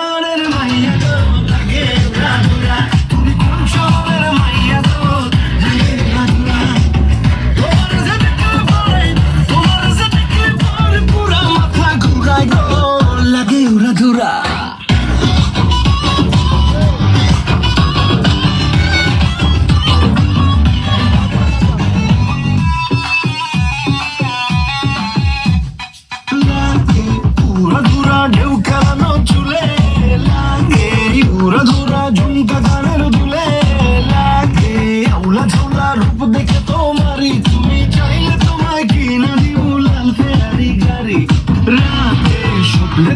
শহরের মাইয়া গো লাগে উড়া ধুরা, তুমি কোন শহরের মাইয়া গো লাগে উড়া ধুরা। তোমার যে দেখলে পরে, তোমার যে দেখলে পরে পুরা মাথা ঘুরায় গো লাগে উড়া ধুরা। ঢেউ খেলানো চুলে লাগে উড়া ধুরা, ঝুমকা গানের দুলে লাগে আউলা ঝোলা রূপ দেখে তোমারই, তুমি চাইলে তোমায় কিনে দিব লাল ফেরারি গাড়ি। রাতে স্বপ্নে